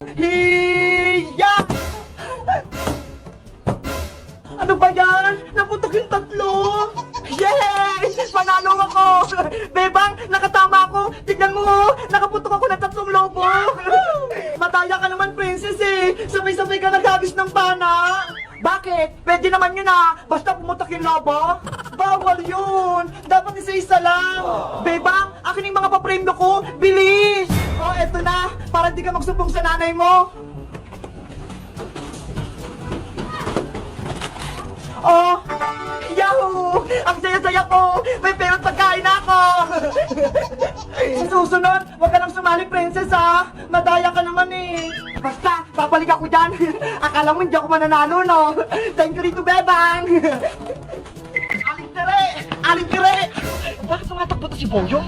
Hiya! Ano ba yan? Naputok yung tatlo! Yes! Panalo ako! Bebang, nakatama ako! Tignan mo! Nakaputok ako ng 3 lobo! Mataya ka naman, princess eh! Sabay-sabay ka nagagis ng pana! Bakit? Pwede naman yun ah! Basta pumutok yung lobo! Bawal yun! Dapat isa-isa lang! Bebang, akin yung mga paprame ko! Bilis! Oh, eto na! Para di ka magsumbong sa nanay mo! Oh! Yahoo! Ang saya-saya ko! May pera't pagkain na ako! Sa susunod, huwag ka nang sumali, princess ha! Madaya ka naman eh! Basta, papalik ako dyan! Akala mo hindi ako mananalo, no? Thank you rito, Bebang! Aling Tere! Aling Tere! Bakit tumatakbo to si Boyo?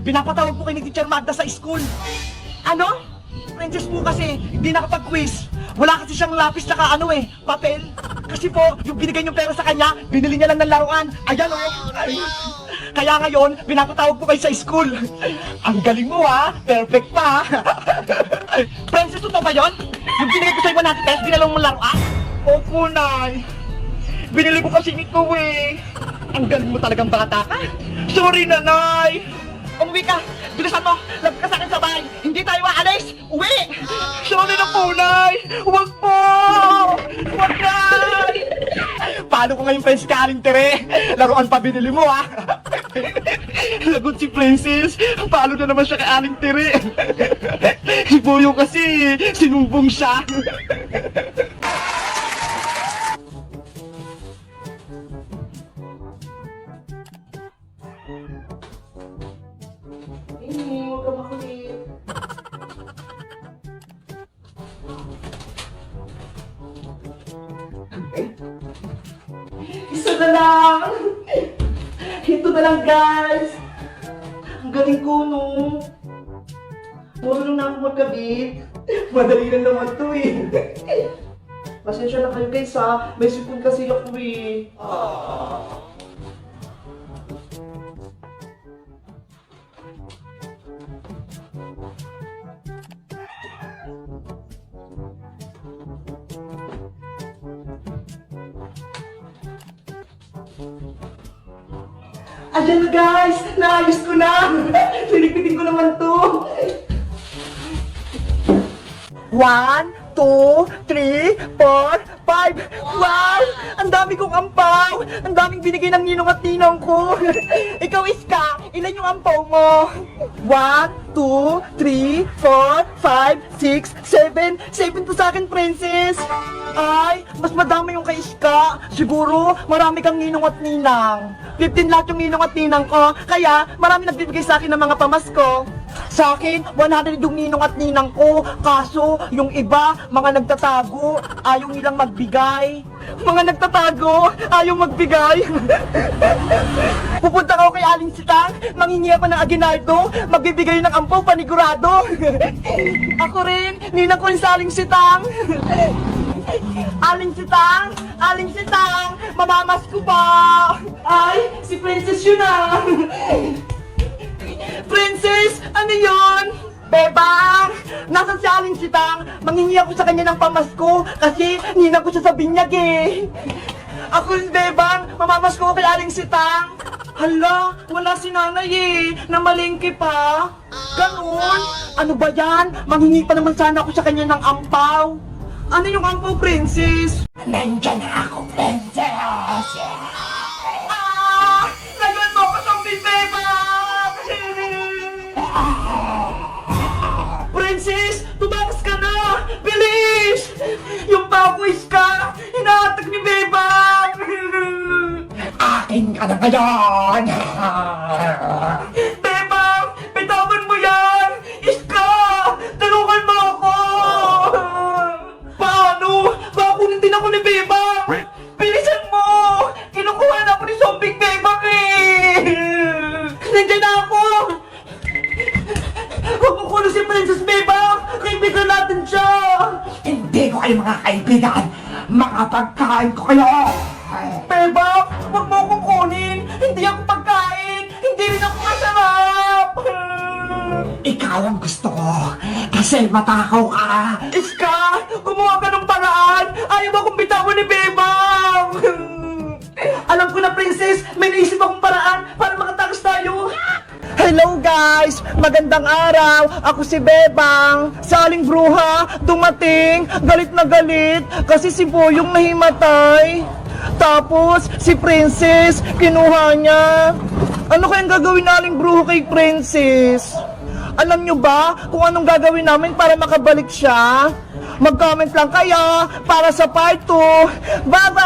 Pinapatawag po kayo ni Teacher Magda sa school! Ano? Princess po kasi, hindi nakapag-quiz. Wala kasi siyang lapis tsaka papel. Kasi po, yung binigay niyong pera sa kanya, binili niya lang ng laruan. Ayan o. Kaya ngayon, pinapatawag po kayo sa school. Ang galing mo ha, perfect pa. Princess, ito ba yun? Yung binigay ko sa'yo 100 pesos, ginalaw mong laruan? Opo, Nay. Binili ko kasi nito eh. Ang galing mo talagang bata ka. Sorry, Nanay. Umuwi ka! Bilisan mo! Labas ka sa akin sa bahay! Hindi tayo aalis! Uwi! Sorry na po, Nay! Huwag po! Huwag, Nay! Paano ko ngayon friends ka, Aling Tere? Laruan pa binili mo, ha? Lagot si Princess! Paano na naman siya kay Aling Tere? Si Boyo kasi, sinumbong siya! Huwag ka makulit. Isa na lang! Ito na lang, guys! Ang galing ko, no? Marunong na ako magkabit. Madali lang naman to eh. Pasensya na kayo guys ha. May sipon kasi ako eh. Ayan na guys! Naayos ko na! Silipitin ko naman to! 1, 2, 3, 4, 5! Wow! Ang dami kong ampaw! Ang daming binigay ng ninong at ninong ko! Ikaw, Iska! Ilan yung ampaw mo? 1, 2, 3, 4, 5, 6, 7! 7 to sa akin, princess! Ay, mas madami yung kay Iska. Siguro, marami kang ninong at ninang. 15 lahat yung ninong at ninang ko. Kaya, marami nagbibigay sa akin ng mga pamasko. Sa akin, 100 yung ninong at ninang ko. Kaso, yung iba, mga nagtatago, ayaw nilang magbigay. Mga nagtatago, ayaw magbigay. Pupunta ako kay Aling Sitang, manghingi ako ng aginaldo, magbibigay ng ampaw panigurado. Ako rin, ninang ko rin sa Aling Sitang. Aling Sitang! Aling Sitang! Mamamas ko pa! Ay, si Princess yun ah! Princess! Ano yun? Bebang! Nasaan si Aling Sitang? Manghingi ako sa kanya ng pamasko kasi ninang ko siya sa binyag eh! Ako rin, Bebang! Mamamas ko kay Aling Sitang! Hala, wala si nanay eh! Namalengke pa! Ganun! Ano ba yan? Manghingi pa naman sana ako sa kanya ng ampaw! Ano yung ampaw, princess? Nandyan na ako, princess! Ah! Naglan mo ako sa Bebang! Princess! Tumakas ka na! Bilis! Yung pawis ka! Hinahatak ni Bebang! Akin ka na ngayon! Bebang! Bitawan mo yan! Iska! Tulungan mo ako! Paano? Bakunin din ako ni Bebang! Bilisan mo! Kinukuha na ako ni Zombie Bebang eh! Nandiyan na ako! Kukulo si Princess Bebang! Kaibigan natin siya! Hindi ko kayo mga kaibigan! Mga pagkain ko kayo! Bebang! Huwag mo akong kunin! Hindi ako pagkain! Hindi rin ako masarap! Ikaw ang gusto ko! Kasi Kasi matakaw ka. Iska, gumawa ka ng paraan. Ayaw mo akong bitawan ni Bebang. Alam ko na, Princess, may naisip akong paraan para makatakas tayo. Hello guys! Magandang araw! Ako si Bebang. Sa Aling Bruha, dumating. Galit na galit kasi si Boyong nahimatay. Tapos, si Princess, kinuha niya. Ano kayang gagawin na Aling Bruha kay Princess? Alam nyo ba kung anong gagawin namin para makabalik siya? Mag-comment lang kayo para sa part 2. Bye-bye!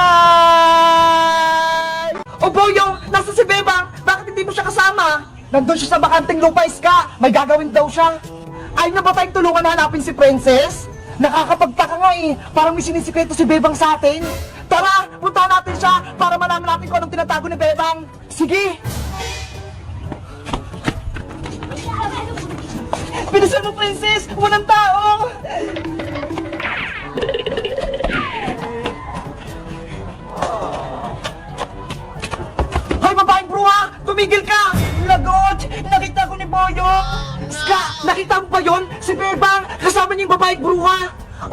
O Boyong, nasa si Bebang? Bakit hindi mo siya kasama? Nandun siya sa bakanting lupa, Iska. May gagawin daw siya. Ayaw na ba tayong tulungan hanapin si Princess? Nakakapagtaka nga eh. Parang may sinisikreto si Bebang sa atin. Tara, punta natin siya para malaman natin kung anong tinatago ni Bebang. Sige! Bilisan mo, Princess! Walang tao! Hoy, babaeng bruha! Tumigil ka! Lagot! Nakita ko ni Boyong! Ska! Nakita mo ba yun? Si Bebang! Kasama niya yung babaeng bruha!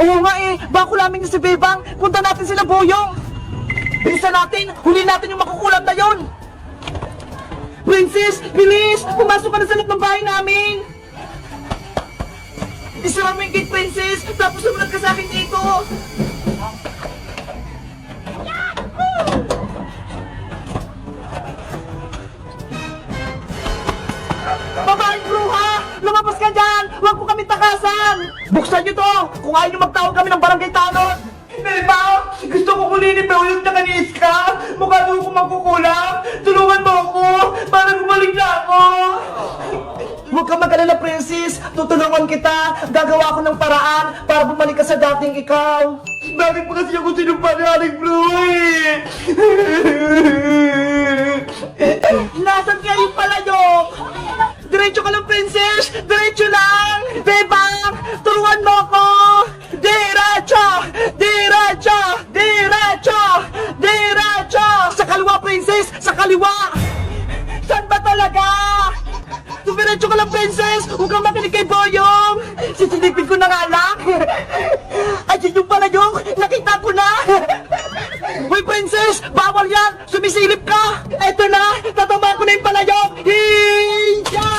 Oo nga eh! Bako lamang niya si Bebang! Punta natin sila, Boyong! Bilisan natin! Huli natin yung makukulam na yun! Princess! Bilis! Pumasok ka na sa loob ng bahay namin! Isara mo yung gate, Princess! Tapos sumunod ka sa akin dito! Babaeng bruha! Lumabas ka dyan! Huwag mo kami takasan! Buksan niyo to! Kung ayaw niyo magtawag kami ng barangay tanod! Beba! Gusto ko kulinin pero yung nakanis ka! Mukha doon ko magkukulang! Tulungan mo ako! Para gumaling na ako! Huwag ka mag-alala, Princess! Tutulungan kita! Gagawa ko ng paraan para bumalik ka sa dating ikaw! Bakit pa kasi ako sinumpa ni Aling Bruy? Nasaan kaya yung palayok? Diretso ka lang, Princess! Diretso lang! Bebang! Turuan mo ako! Diretso! Diretso! Diretso! Diretso! Sa kaliwa, Princess! Sa kaliwa! Saan ba talaga? Diretso ka lang, Princess! Huwag kang makinig kay Boyong! Sisilipin ko na nga lang! Ay, yun yung palayok! Nakita ko na! Hoy, Princess! Bawal yan! Sumisilip ka! Eto na! Tatama ko na yung palayok! Hiya!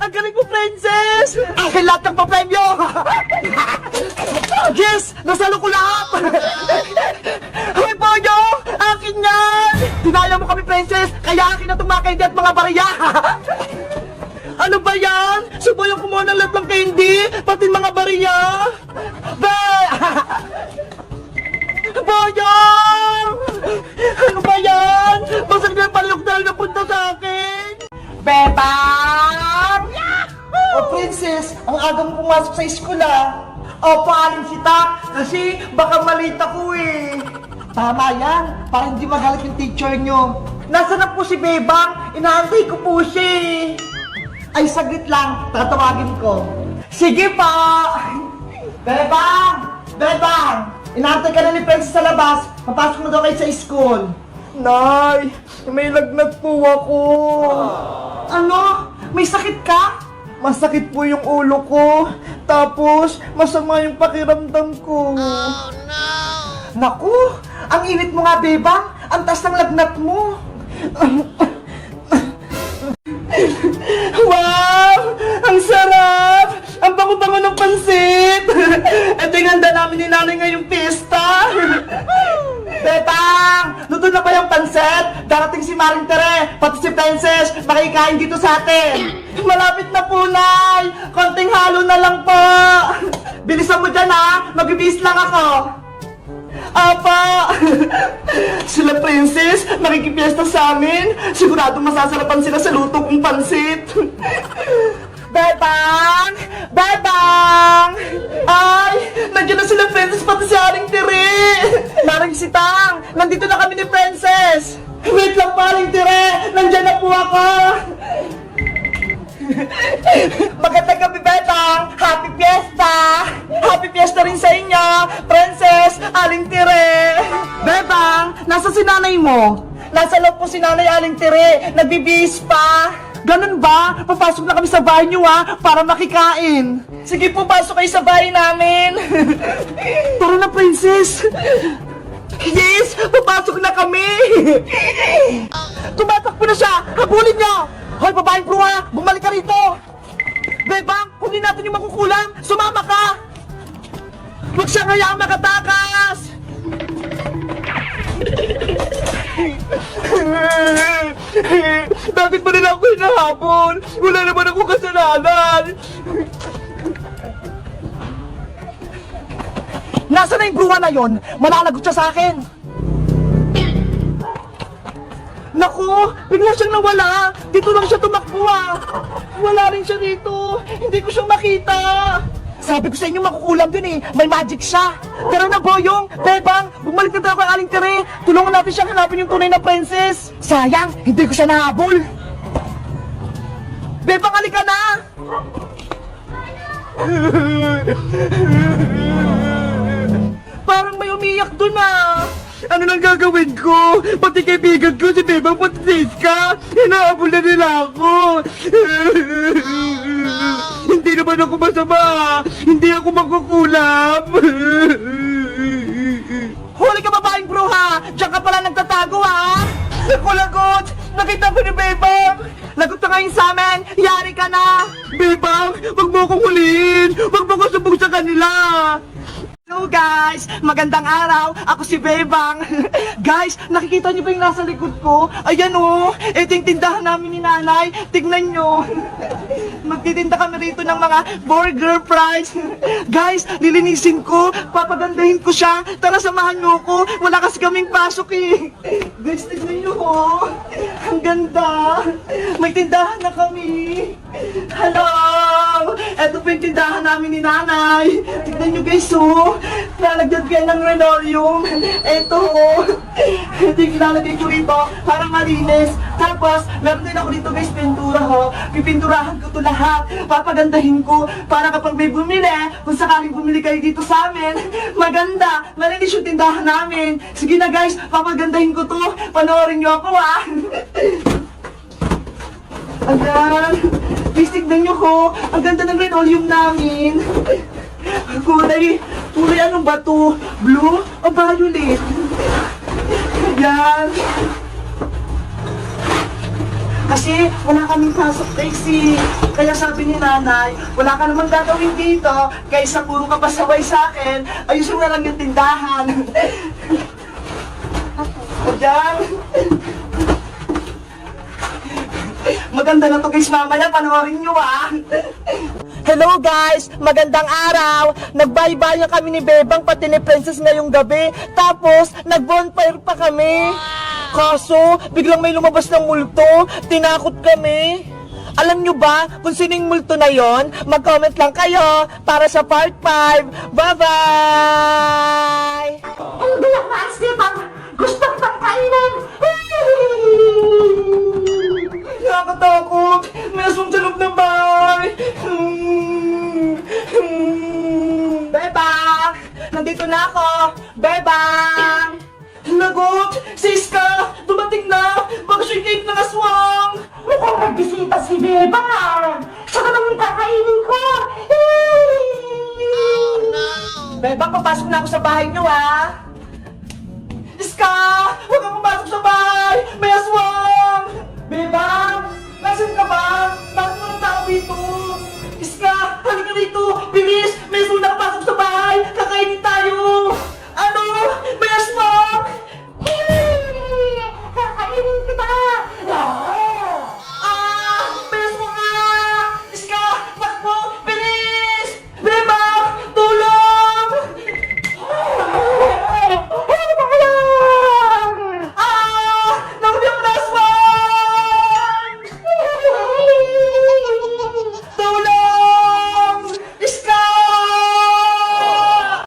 Ang galing mo, Princess! Akin lahat ng papremyo! Yes! Nasalo ko lahat! Hoy, Boyong! Akin yan! Dinaya mo kami, Princess! Kaya akin na itong mga candy at mga bariya! Ano ba yan? Si Boyong kumuha ng lahat ng candy! Pati mga bariya! Boyong! Ano ba yan? Basag na yung palayok dahil napunta sa akin! Bebang! O Princess, ang aga mo pumasok sa school ah! O paalim kita kasi baka malita ko eh! Tama yan, para hindi magalit yung teacher nyo. Nasaan na po si Bebang? Inaantay ko po siya eh! Ay, saglit lang, tatawagin ko. Sige pa! Bebang! Bebang! Inaantay ka na ni Princess sa labas. Papasok na daw kayo sa school. Nay, may lagnat po ako. Ano? May sakit ka? Masakit po yung ulo ko. Tapos, masama yung pakiramdam ko. Oh, no! Naku! Ang init mo nga, Bebang! Ang taas ng lagnat mo! Wow! Ang sarap! Ang bango-bango ng pansit! Ito yung handa namin ni nanay ngayong pista! Bebang! Luto na ba yung pansit? Darating si Maring Tere, pati si Princess, makikain dito sa atin! Malapit na po, Nay! Konting halo na lang po! Bilisan mo dyan, ha! Magbibihis lang ako! Apa! Sila Princess, makikipiesta sa amin. Sigurado masasarapan sila sa luto kong pansit. Bebang! Bebang! Ay! Nandiyan na sila Princess pati si Aling Tere! Maring Sitang! Nandito na kami ni Princess! Wait lang pa, Aling Tere! Nandiyan na po ako! Magandang gabi, Bebang! Happy Fiesta! Happy Fiesta rin sa inyo! Princess, Aling Tere! Bebang, nasa si nanay mo? Nasa loob po si nanay Aling Tere, nagbibihis pa! Ganun ba? Papasok na kami sa bahay niyo para makikain! Sige po, pasok kayo sa bahay namin. Tara na, princess. Yes, papasok na kami. Tumatakbo na siya. Habulin niyo. Hoy, babaeng bruha, bumalik ka rito. Bebang, kunin natin yung makukulang. Sumama ka. Huwag siya ngayon makatakas. Bakit ba nila ako hinahabol? Wala naman ako kasalanan. Nasaan na yung bruha na yon? Malalagot siya sa akin. Naku, bigla siyang nawala. Dito lang siya tumakbo ah. Wala rin siya dito. Hindi ko siya makita. Sabi ko sa inyo makukulam dun eh. May magic siya. Tara na, Boyong, Bebang, bumalik na tayo kay Aling Tere. Tulungan natin siyang hanapin yung tunay na princess. Sayang, hindi ko siya nahabol. Bebang, halika na! Parang may umiyak dun ah. Ano nang gagawin ko? Pati kaibigan ko si Bebang Patis ka. Hinahabol na nila ako. Hindi naman ako masama. Hindi ako magkukulam. Huli ka, babaeng bruha! Diyan ka pala nagtatago ha! Naku, lagot! Nakita ko ni Bebang! Lagot ka ngayon sa amin! Yari ka na! Bebang! Wag mo akong huliin! Wag mo akong subog sa kanila! Hello guys! Magandang araw! Ako si Bebang! Guys, nakikita niyo ba yung nasa likod ko? Ayan o! Ito yung tindahan namin ni nanay! Tignan nyo! Magtitinda kami rito ng mga burger fries! Guys, lilinisin ko! Papagandahin ko siya! Tara, samahan nyo ko! Wala kasi kaming pasok eh! Guys, tignan nyo ko! Ang ganda! May tindahan na kami! Hello! Ito po yung tindahan namin ni nanay! Tignan nyo guys oh! Lalagyan kayo ng linoleum. Ito, ito yung ilalagay ko rito para malinis. Tapos, meron din ako dito guys, pintura ho. Pipinturahan ko to lahat. Papagandahin ko para kapag may bumili, kung sakaling bumili kayo dito sa amin, maganda, malinis yung tindahan namin. Sige na guys, papagandahin ko to. Panoorin nyo ako ah. Ayan. Please tignan nyo ko. Ang ganda ng linoleum namin. Kulay ano ba to? Blue o violet? Ayan. Kasi wala kaming pasok taxi. Kaya sabi ni nanay, wala ka naman gagawin dito. Kaysa puro ka pasaway sa akin, ayusin mo na lang yung tindahan. Ayan. Maganda na to guys, mamaya panoorin nyo ah. Hello guys! Magandang araw! Nagbaybayan kami ni Bebang pati ni Princess ngayong gabi. Tapos, nag-bonfire pa kami. Kaso, biglang may lumabas ng multo. Tinakot kami. Alam nyo ba kung sino yung multo na yon? Mag-comment lang kayo para sa part 5. Bye-bye! Ang biyak na ang Bebang! Gusto kitang kainin! Nakakatakot! May aswang sa loob ng bahay! Bebang! Nandito na ako! Bebang! Lagot! Siska! Dumating na! Baka siya'y cake ng aswang! Mukhang nagbisita si Bebang! Saka naman kakainin ko! Oh no! Bebang, papasok na ako sa bahay niyo ah! Iska! Huwag kang pumasok sa bahay! May aswang! Bebang! Nasaan ka ba? Bakit mo ng tao dito? Iska! Halika dito! Bilis! May aswang nakapasok sa bahay! Kakainin tayo! Ano? May aswang! Kakainin kita!